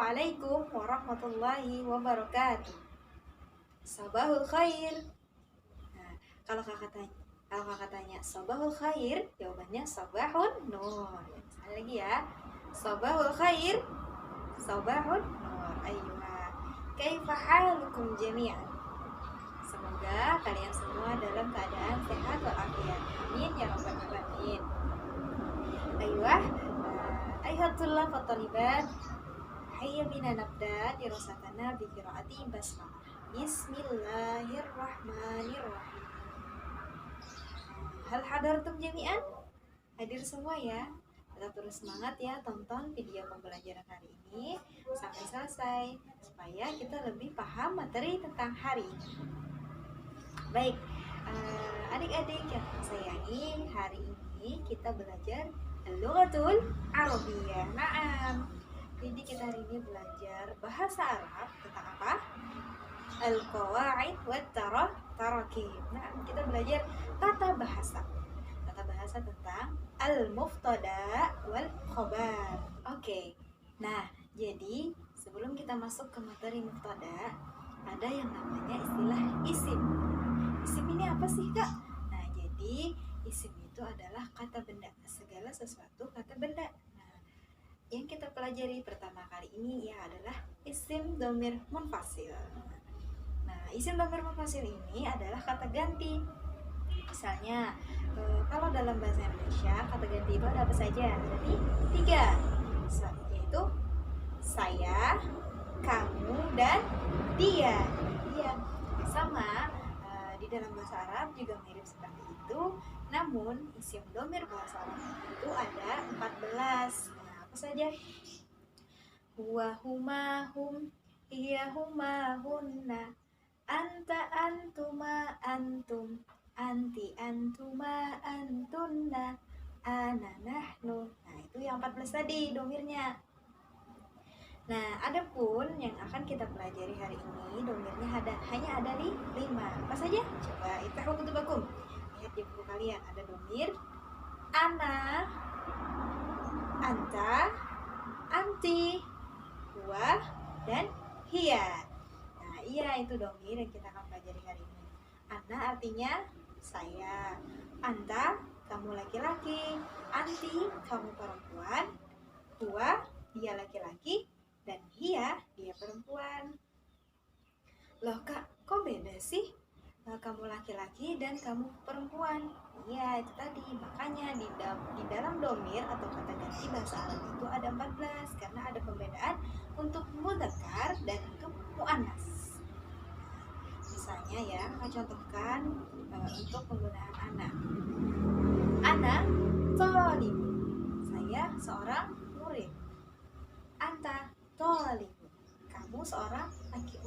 Assalamualaikum warahmatullahi wabarakatuh. Sabahul khair. Nah, kalau kakak tanya sabahul khair, jawabannya sabahun nur. Sekali lagi ya. Sabahul khair, sabahun nur. Ayyuha. Kaifa halukum jami'an? Semoga kalian semua dalam keadaan sehat walafiat. Amin ya rabbal alamin. Ayyuha. Ayatullah fatalibat. Hayya bina nabda dirasatana bi qiraati basmalah. Bismillahirrahmanirrahim. Hal hadartum jami'an? Hadir semua ya. Tetap terus semangat ya, tonton video pembelajaran hari ini sampai selesai supaya kita lebih paham materi tentang hari ini. Baik, adik-adik yang sayangi, hari ini kita belajar Al-Lughatul Arabiyyah. Naam. Jadi kita hari ini belajar bahasa Arab tentang apa? Al-Qawaid wa Tarakib. Nah, kita belajar tata bahasa. Tata bahasa tentang Al-Muftada wal Khobar. Oke. Nah, jadi sebelum kita masuk ke materi muftada, ada yang namanya istilah isim. Isim ini apa sih, Kak? Nah, jadi isim itu adalah kata benda, segala sesuatu kata benda. Yang kita pelajari pertama kali ini ya adalah isim dhamir munfasil. Nah, isim dhamir munfasil ini adalah kata ganti. Misalnya, kalau dalam bahasa Indonesia kata ganti itu ada apa saja? Jadi 3, yaitu saya, kamu, dan dia. Dia sama di dalam bahasa Arab juga mirip seperti itu. Namun isim dhamir bahasa Arab itu ada 14. Saja huwa huma hum hiya huma hunna anta antuma antum anti antuma antunna ana nahnu. Nah, itu yang 14 tadi domirnya. Nah, adapun yang akan kita pelajari hari ini domirnya hanya ada di 5. Apa saja? Coba ittahu kutubakum. Lihat di buku kalian ada domir ana, anta, anti, huwa, dan hiya. Nah, iya itu domir yang kita akan pelajari hari ini. Ana artinya saya, anta kamu laki-laki, anti kamu perempuan, huwa dia laki-laki, dan hiya dia perempuan. Loh Kak, kok beda sih? Kamu laki-laki dan kamu perempuan. Iya, itu tadi. Makanya di dalam domir atau kata ganti bahasa Arab itu ada 14 karena ada pembedaan untuk mudzakkar dan untuk muannas. Misalnya ya, saya contohkan untuk penggunaan ana. Ana thalib. Saya seorang murid. Anta thalib. Kamu seorang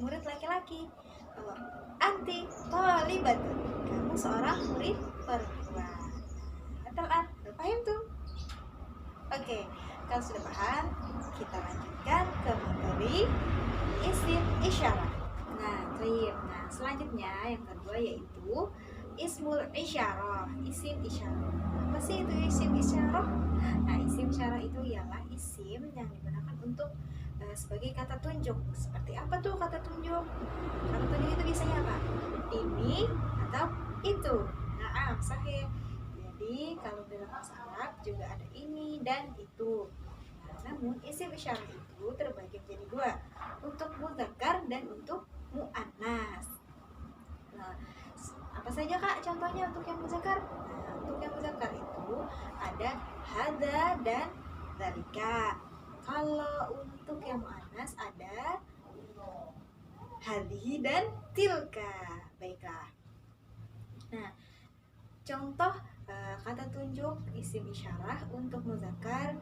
murid laki-laki. Anti thalibatun, kamu seorang murid perempuan. Betul paham tuh? Oke, kalau sudah paham, kita lanjutkan ke materi isim isyarah. Nah, selanjutnya yang kedua yaitu ismul isyarah, isim isyarah. Apa sih itu isim isyarah? Nah, isim isyarah itu ialah isim yang digunakan untuk sebagai kata tunjuk. Seperti apa tuh kata tunjuk? Kata tunjuk itu biasanya apa? Ini atau itu. Nah, sahih. Jadi kalau dalam bahasa Arab juga ada ini dan itu. Nah, namun isim isyarah itu terbagi menjadi 2, untuk mudzakkar dan untuk muannas. Nah, apa saja Kak contohnya untuk yang mudzakkar? Nah, untuk yang mudzakkar itu ada hadza dan dzalika. Kalau untuk yang muannas ada hadhihi dan tilka. Baiklah. Nah, contoh kata tunjuk isim isyarah untuk mudzakkar,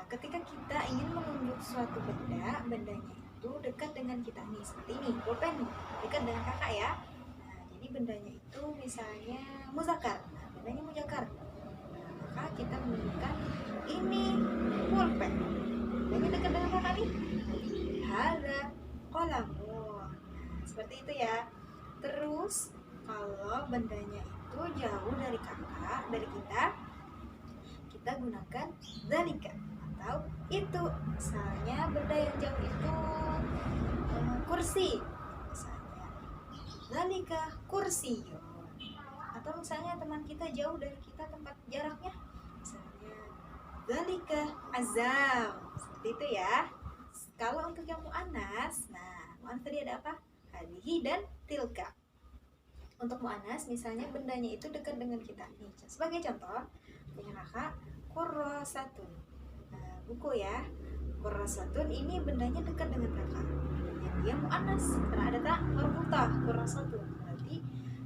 ketika kita ingin menunjuk suatu benda, bendanya itu dekat dengan kita nih, seperti ini, pulpen nih, dekat dengan kakak ya. Nah, jadi bendanya itu misalnya mudzakkar. Nah, bendanya mudzakkar. Nah, maka kita menunjukkan ini pulpen. Bendanya dekat dengan kakak nih. Hadza qalamun. Nah, seperti itu ya. Terus kalau bendanya itu jauh dari kakak, dari kita gunakan dzalika jauh itu. Misalnya benda yang jauh itu kursi. Misalnya zalika kursiyun. Atau misalnya teman kita jauh dari kita tempat jaraknya. Misalnya zalika azam. Seperti itu ya. Kalau untuk yang muannas, nah muannas tadi ada apa? Hadhihi dan tilka. Untuk muannas misalnya bendanya itu dekat dengan kita. Nih, sebagai contoh, punya kakak kurrasatun. Nah, buku ya. Kurrasatun ini bendanya dekat dengan kakak. Ya, dia muannas karena ada tak marbutah kurrasatun. Berarti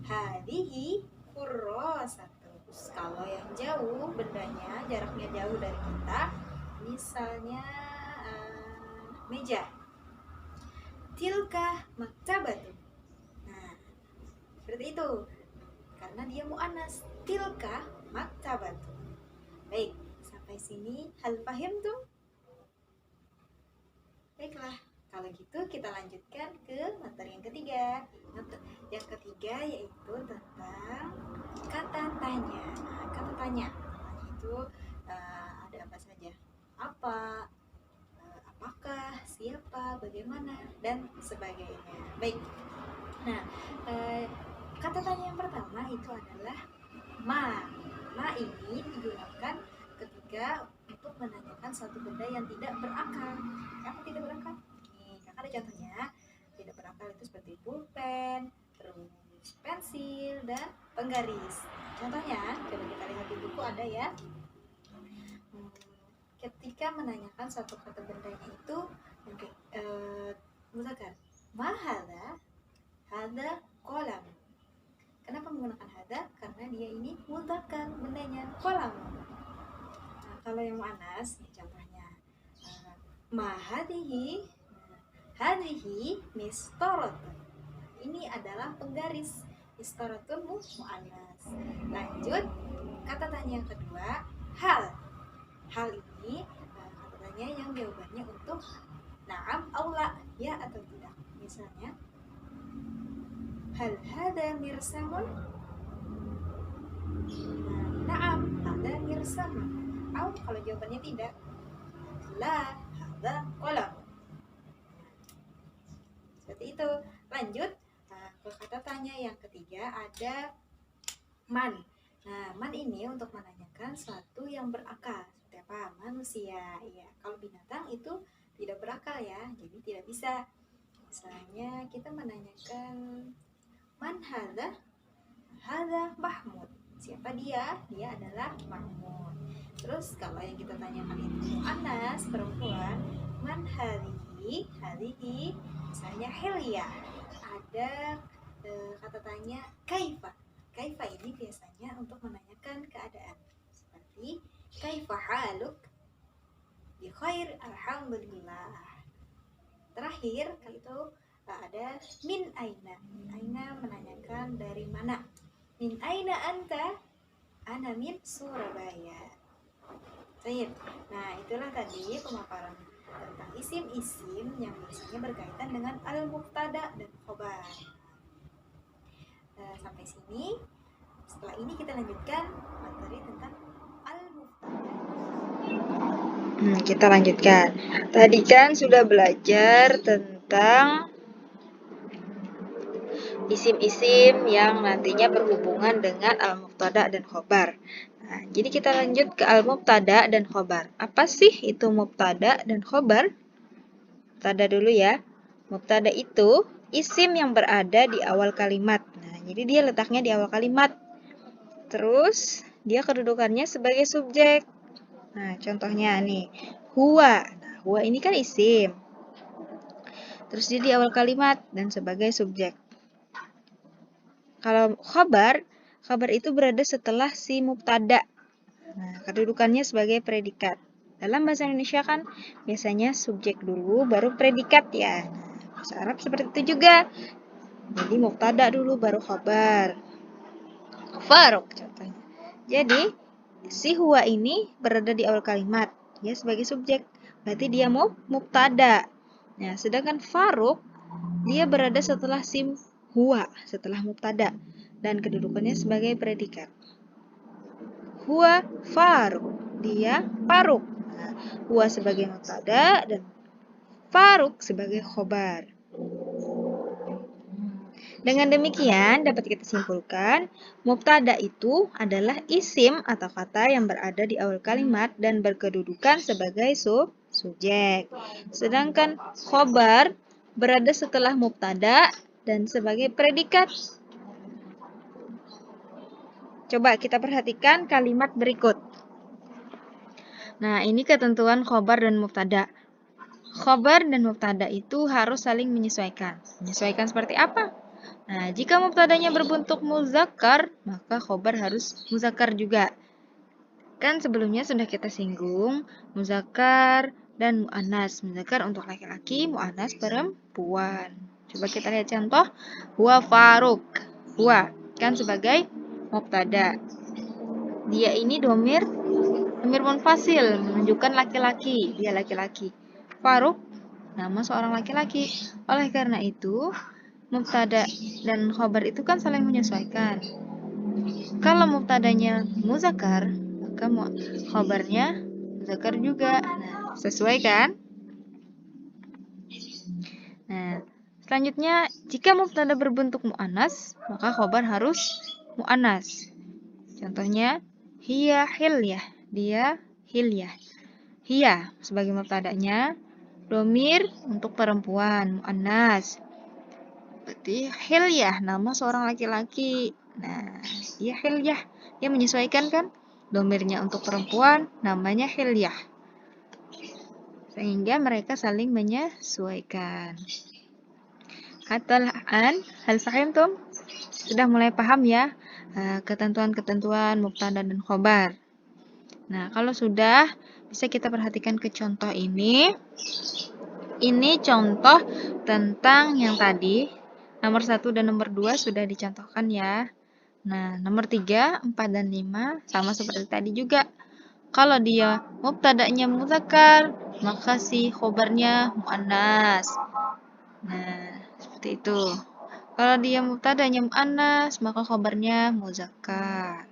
hadhihi kurrasatun. Kalau yang jauh bendanya jaraknya jauh dari kita, misalnya meja. Tilka maktabatun. Nah, seperti itu. Karena dia muannas. Tilka maktabatun. Baik, sampai sini hal paham tuh? Baiklah, kalau gitu kita lanjutkan ke materi yang ketiga. Yang ketiga yaitu tentang kata tanya. Nah, kata tanya itu ada apa saja? Apa, apakah, siapa, bagaimana, dan sebagainya. Baik. Nah, kata tanya yang pertama itu adalah ma. Ma ini digunakan ketika untuk menanyakan suatu benda yang tidak berakal. Apa tidak berakal? Nih, kakak ada contohnya. Tidak berakal itu seperti pulpen, terus pensil, dan penggaris. Contohnya, coba kita lihat di buku ada ya. Ketika menanyakan suatu kata bendanya itu, misalkan, ma hada kolam. Kenapa menggunakan hada? Karena dia ini mudzakkar bendanya kolam. Nah, kalau yang muannas, contohnya ma hadhihi mistorat. Ini adalah penggaris. Mistoratun muannas. Lanjut, kata tanya yang kedua, hal. Hal ini kata tanya yang jawabannya untuk na'am au la, ya atau tidak. Misalnya, hal hada mirsamun? Na'am, hada mirsamun. Au kalau jawabannya tidak, la hada kolam. Seperti itu. Lanjut ke kata tanya yang ketiga ada man. Nah, man ini untuk menanyakan sesuatu yang berakal. Seperti apa? Manusia. Ya, kalau binatang itu tidak berakal ya, jadi tidak bisa. Misalnya kita menanyakan man hadza? Hadza Mahmud. Siapa dia? Dia adalah Mahmud. Terus kalau yang kita tanyakan itu muannas, perempuan, man hadhihi? Hadhihi misalnya Helia. Ada kata tanya kaifa. Kaifa ini biasanya untuk menanyakan keadaan. Seperti kaifa haluk? Bi khair, alhamdulillah. Terakhir kali itu ada min aina. Min aina menanyakan dari mana. Min aina anta? Ana min Surabaya. Baik. Nah, itulah tadi pemaparan tentang isim-isim yang biasanya berkaitan dengan al-mubtada dan khobar. Sampai sini. Setelah ini kita lanjutkan materi tentang al-mubtada. Kita lanjutkan. Tadi kan sudah belajar tentang isim-isim yang nantinya berhubungan dengan al-mubtada dan khobar. Nah, jadi kita lanjut ke al-mubtada dan khobar. Apa sih itu mubtada dan khobar? Mubtada dulu ya. Mubtada itu isim yang berada di awal kalimat. Nah, jadi dia letaknya di awal kalimat. Terus, dia kedudukannya sebagai subjek. Nah, contohnya nih, huwa. Nah, huwa ini kan isim. Terus dia di awal kalimat dan sebagai subjek. Kalau khabar itu berada setelah si mubtada. Nah, kedudukannya sebagai predikat. Dalam bahasa Indonesia kan biasanya subjek dulu baru predikat ya. Nah, bahasa Arab seperti itu juga. Jadi mubtada dulu baru khabar. Faruk contohnya. Jadi si huwa ini berada di awal kalimat. Dia sebagai subjek. Berarti dia mubtada. Nah, sedangkan Faruk dia berada setelah sim huwa, setelah mubtada dan kedudukannya sebagai predikat. Huwa Faruk, dia Faruk. Nah, huwa sebagai mubtada dan Faruk sebagai khobar. Dengan demikian dapat kita simpulkan, mubtada itu adalah isim atau kata yang berada di awal kalimat dan berkedudukan sebagai subjek. Sedangkan khobar berada setelah mubtada dan sebagai predikat. Coba kita perhatikan kalimat berikut. Nah, ini ketentuan khobar dan mubtada. Khobar dan mubtada itu harus saling menyesuaikan. Menyesuaikan seperti apa? Nah, jika mubtadanya berbentuk muzakkar, maka khobar harus muzakkar juga. Kan sebelumnya sudah kita singgung muzakkar dan mu'annas. Muzakkar untuk laki-laki, mu'annas perempuan. Coba kita lihat contoh. Huwa Faruk. Huwa kan sebagai mubtada. Dia ini domir munfasil, menunjukkan laki-laki. Dia laki-laki. Faruk nama seorang laki-laki. Oleh karena itu, mubtada dan khobar itu kan saling menyesuaikan. Kalau mubtadanya muzakkar, maka khobarnya muzakkar juga. Nah, sesuai kan? Nah, selanjutnya jika mubtada berbentuk muannas, maka khobar harus muannas. Contohnya hiya hilyah, dia hilyah. Hiya sebagai mubtadanya, domir untuk perempuan muannas. Berarti hilyah nama seorang laki-laki. Nah, ya hilyah. Dia menyesuaikan kan? Domirnya untuk perempuan, namanya hilyah. Sehingga mereka saling menyesuaikan. Hatta al-an, hal fahimtum? Sudah mulai paham ya ketentuan-ketentuan mubtada dan khobar. Nah, kalau sudah, bisa kita perhatikan ke contoh ini. Ini contoh tentang yang tadi. Nomor 1 dan nomor 2 sudah dicontohkan ya. Nah, nomor 3, 4, dan 5 sama seperti tadi juga. Kalau dia mubtada'nya muzakkar, maka si khobarnya muannas. Nah, seperti itu. Kalau dia mubtada'nya muannas, maka khobarnya muzakkar.